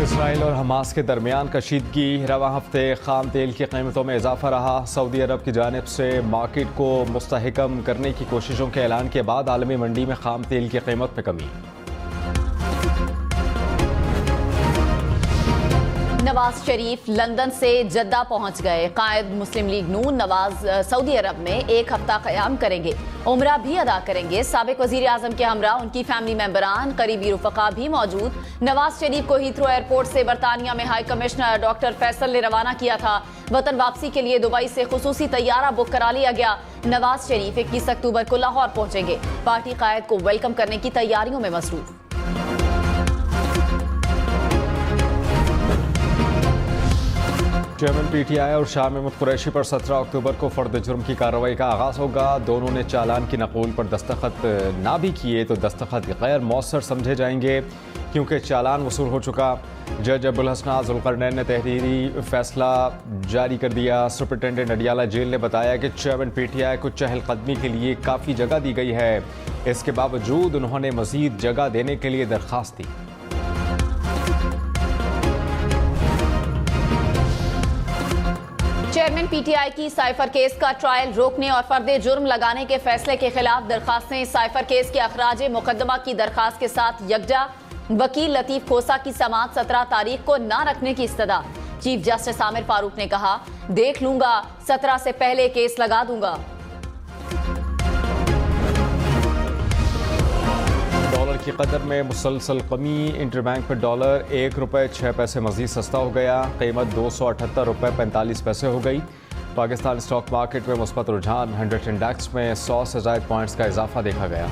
Israel और Hamas के दरमियान कशीदगी। रवा हफ्ते खाम तेल की कीमतों में इजाफा रहा। सऊदी अरब की जानिब से मार्केट को मुस्तहकम करने की कोशिशों के ऐलान के बाद आलमी मंडी में खाम तेल की कीमत में कमी। नवाज शरीफ लंदन से जद्दा पहुंच गए। कायद मुस्लिम लीग नून नवाज सऊदी अरब में एक हफ्ता क़याम करेंगे, उम्रा भी अदा करेंगे। साबिक वज़ीर आज़म के हमरा उनकी फैमिली मेंबरान, करीबी रुफ़क़ा भी मौजूद। नवाज शरीफ को हीथ्रो एयरपोर्ट से बरतानिया में हाई कमिश्नर डॉक्टर फैसल ने रवाना किया था। वतन वापसी के लिए दुबई से खुसूसी तैयारा बुक करा लिया गया। नवाज शरीफ 21 अक्टूबर को लाहौर पहुंचेंगे। पार्टी कायद को वेलकम करने की तैयारियों में मसरूफ। चेयरमैन पीटीआई और शाह महमूद कुरैशी पर 17 अक्टूबर को फर्द जुर्म की कार्रवाई का आगाज़ होगा। दोनों ने चालान की नकूल पर दस्तखत ना भी किए तो दस्तखत गैर मौसर समझे जाएंगे क्योंकि चालान वसूल हो चुका। जज अबुल हसना जुल्करनैन ने तहरीरी फैसला जारी कर दिया। सुपरिटेंडेंट अडियाला जेल ने बताया कि चेयरमैन पीटीआई को चहलकदमी के लिए काफ़ी जगह दी गई है। इसके बावजूद उन्होंने मज़ीद जगह देने के लिए दरख्वास्त दी। चेयरमैन पीटीआई की साइफर केस का ट्रायल रोकने और फर्दे जुर्म लगाने के फैसले के खिलाफ दरखास्तें। साइफर केस के अखराज मुकदमा की दरखास्त के साथ यकजा। वकील लतीफ खोसा की समाअत 17 तारीख को ना रखने की इस्तदा। चीफ जस्टिस आमिर फारूक ने कहा, देख लूंगा, 17 से पहले केस लगा दूंगा। डॉलर की कदर में मुसलसल कमी। इंटरबैंक पर डॉलर ₹1.06 मजीद सस्ता हो गया। कीमत ₹278.45 हो गई। पाकिस्तान स्टॉक मार्केट में मुस्बत रुझान। 100 इंडेक्स में 100 से ज़ायद पॉइंट्स का इजाफा देखा गया।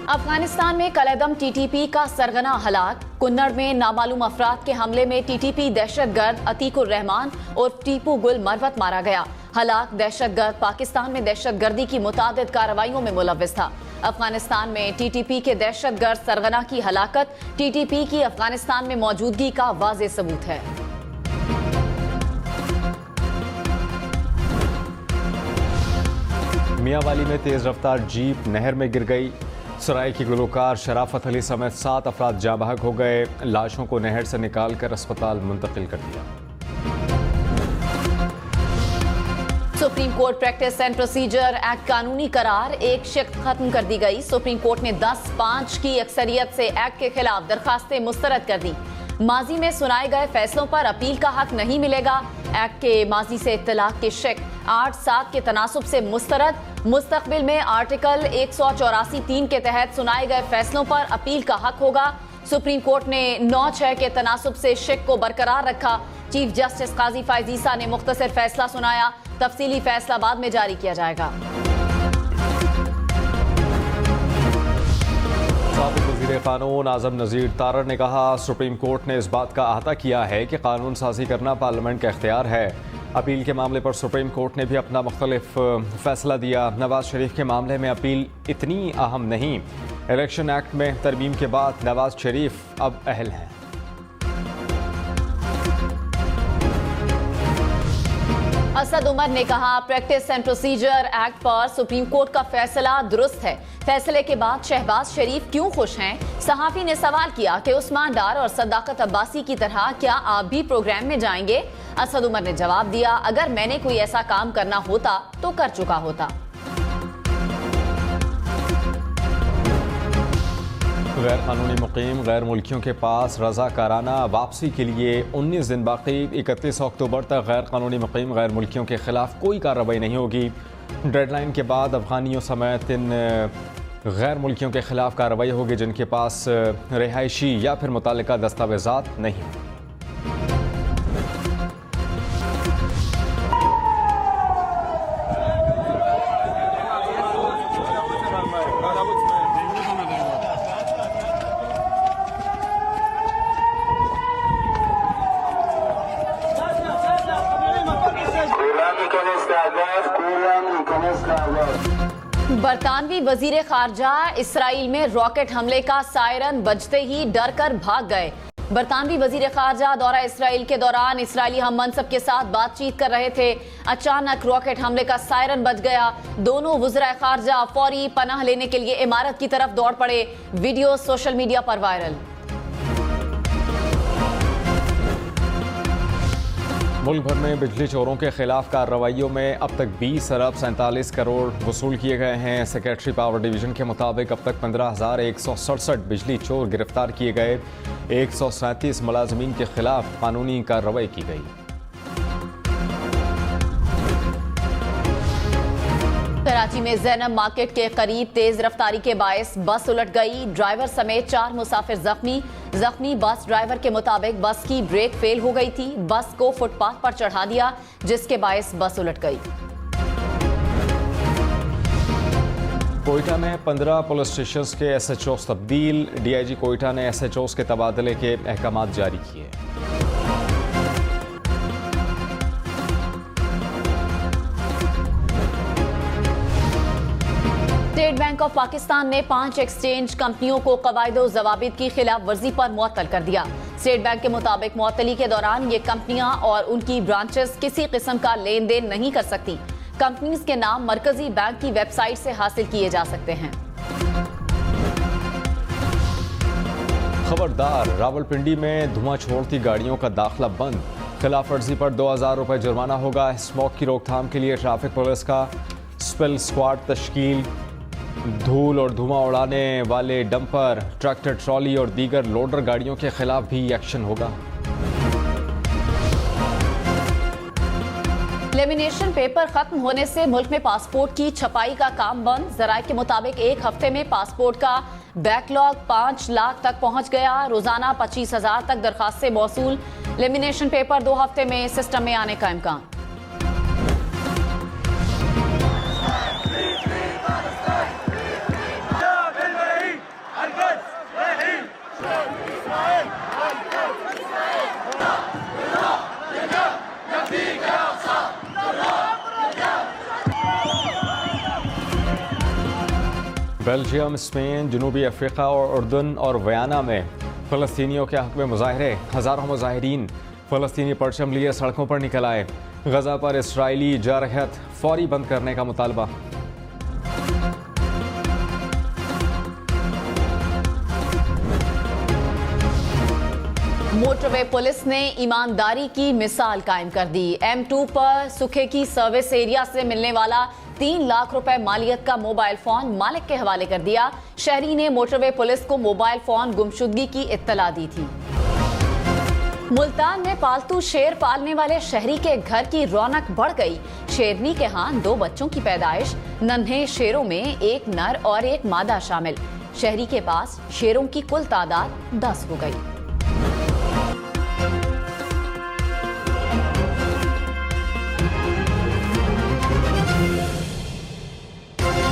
अफगानिस्तान में कलअदम टीटीपी का सरगना हलाक। कुन्नड़ में नामालूम अफराद के हमले में टीटीपी दहशतगर्द अतीकुर रहमान और टीपू गुल मरवत मारा गया। हलाक दहशतगर्द पाकिस्तान में दहशतगर्दी की मुतादिद कार्रवाइयों में मुलव्विस था। अफगानिस्तान में टीटीपी के दहशतगर्द सरगना की हलाकत टीटीपी की अफगानिस्तान में मौजूदगी का वाज़ेह सबूत है। मियांवाली में तेज रफ्तार जीप नहर में गिर गई। सराय की गुलकार शराफत अली समेत 7 अफराद जाँ बहक हो गए। लाशों को नहर से निकालकर अस्पताल मुंतकिल कर दिया। Supreme court practice and procedure act कानूनी करार। एक शिफ्ट खत्म कर दी गई। सुप्रीम कोर्ट ने 10-5 की अक्सरियत से एक्ट के खिलाफ दरखास्तें मुस्तरद कर दी। माजी में सुनाए गए फैसलों पर अपील का हक नहीं मिलेगा। एक्ट के माजी से इत्तलाक के शिक 8-7 के तनासुब से मुस्तरद। मुस्तकबिल में आर्टिकल 184(3) के तहत सुनाए गए फैसलों पर अपील का हक होगा। सुप्रीम कोर्ट ने 9-6 के तनासुब से शिक को बरकरार रखा। चीफ जस्टिस काजी फायज ईसा ने मुख्तसर फैसला सुनाया। तफसीली फैसला बाद में जारी किया जाएगा। साबिक वज़ीर क़ानून आज़म नज़ीर तारर ने कहा, सुप्रीम कोर्ट ने इस बात का अहाता किया है कि कानून साजी करना पार्लियामेंट का इख्तियार है। अपील के मामले पर सुप्रीम कोर्ट ने भी अपना मुख्तलिफ फैसला दिया। नवाज शरीफ के मामले में अपील इतनी अहम नहीं। इलेक्शन एक्ट में तरमीम के बाद नवाज शरीफ अब अहल हैं। असद उमर ने कहा, प्रैक्टिस एंड प्रोसीजर एक्ट पर सुप्रीम कोर्ट का फैसला दुरुस्त है। फैसले के बाद शहबाज शरीफ क्यों खुश हैं? सहाफी ने सवाल किया कि उस्मान डार और सदाकत अब्बासी की तरह क्या आप भी प्रोग्राम में जाएंगे? असद उमर ने जवाब दिया, अगर मैंने कोई ऐसा काम करना होता तो कर चुका होता। गैर कानूनी मुकीम गैर मुल्कियों के पास रज़ाकाराना वापसी के लिए 19 दिन बाकी। 31 अक्टूबर तक गैर कानूनी मुकीम गैर मुल्कियों के खिलाफ कोई कार्रवाई नहीं होगी। डेडलाइन के बाद अफगानियों समेत इन गैर मुल्कियों के खिलाफ कार्रवाई होगी जिनके पास रिहायशी या फिर मुतालिका दस्तावेजात नहीं। बरतानवी वजीर खारजा इसराइल में रॉकेट हमले का सायरन बजते ही डर कर भाग गए। बरतानवी वजीर खारजा दौरा इसराइल के दौरान इसराइली हम मनसब के साथ बातचीत कर रहे थे। अचानक रॉकेट हमले का सायरन बज गया। दोनों वज़राए खारजा फौरी पनाह लेने के लिए इमारत की तरफ दौड़ पड़े। वीडियो सोशल मीडिया पर वायरल। मुल्क भर में बिजली चोरों के खिलाफ कार्रवाइयों में अब तक 20 अरब 47 करोड़ वसूल किए गए हैं। सेक्रेटरी पावर डिवीजन के मुताबिक अब तक 15,167 बिजली चोर गिरफ्तार किए गए। 137 मुलाजमीन के खिलाफ कानूनी कार्रवाई की गई। कराची में जैनब मार्केट के करीब तेज रफ्तारी के बायस बस उलट गई। ड्राइवर समेत 4 मुसाफिर जख्मी बस ड्राइवर के मुताबिक बस की ब्रेक फेल हो गई थी। बस को फुटपाथ पर चढ़ा दिया, जिसके बायस बस उलट गई। कोयटा में 15 पुलिस स्टेशन के SHOs तब्दील। DIG कोयटा ने SHOs के तबादले के अहकाम जारी किए। स्टेट बैंक ऑफ पाकिस्तान ने 5 एक्सचेंज कंपनियों को कवायदो ज़वाबित की खिलाफ वर्जी पर मुअत्तल कर दिया। स्टेट बैंक के मुताबिक मुअत्तली के दौरान ये कंपनियां और उनकी ब्रांचेस किसी किस्म का लेन देन नहीं कर सकती। कंपनीज के नाम मरकजी बैंक की वेबसाइट से हासिल किए जा सकते हैं। खबरदार, रावलपिंडी में धुआं छोड़ती गाड़ियों का दाखिला बंद। खिलाफ वर्जी पर 2,000 रुपए जुर्माना होगा। स्मोक की रोकथाम के लिए ट्रैफिक पुलिस का स्पिल स्क्वाड तश्कील। धूल और धुआं उड़ाने वाले डंपर, ट्रैक्टर ट्रॉली और दीगर लोडर गाड़ियों के खिलाफ भी एक्शन होगा। लेमिनेशन पेपर खत्म होने से मुल्क में पासपोर्ट की छपाई का काम बंद। जराये के मुताबिक एक हफ्ते में पासपोर्ट का बैकलॉग 5 लाख तक पहुंच गया। रोजाना 25,000 तक दरखास्तें मौसूल। लेमिनेशन पेपर 2 हफ्ते में सिस्टम में आने का इम्कान। बेल्जियम, स्पेन, जनूबी अफ्रीका और उर्दन और वियना में फ़लस्तीनियों के हक़ में मुज़ाहरे। हज़ारों मुज़ाहिरीन फ़लस्तीनी परचम लिए सड़कों पर निकल आए। गज़ा पर इसराइली जारहत फौरी बंद करने का मुतालबा। मोटरवे पुलिस ने ईमानदारी की मिसाल कायम कर दी। M2 पर सुखे की सर्विस एरिया से मिलने वाला 3 लाख रुपए मालियत का मोबाइल फोन मालिक के हवाले कर दिया। शहरी ने मोटरवे पुलिस को मोबाइल फोन गुमशुदगी की इत्तला दी थी। मुल्तान में पालतू शेर पालने वाले शहरी के घर की रौनक बढ़ गई। शेरनी के हाथ 2 बच्चों की पैदाइश। नन्हे शेरों में एक नर और एक मादा शामिल। शहरी के पास शेरों की कुल तादाद 10 हो गई।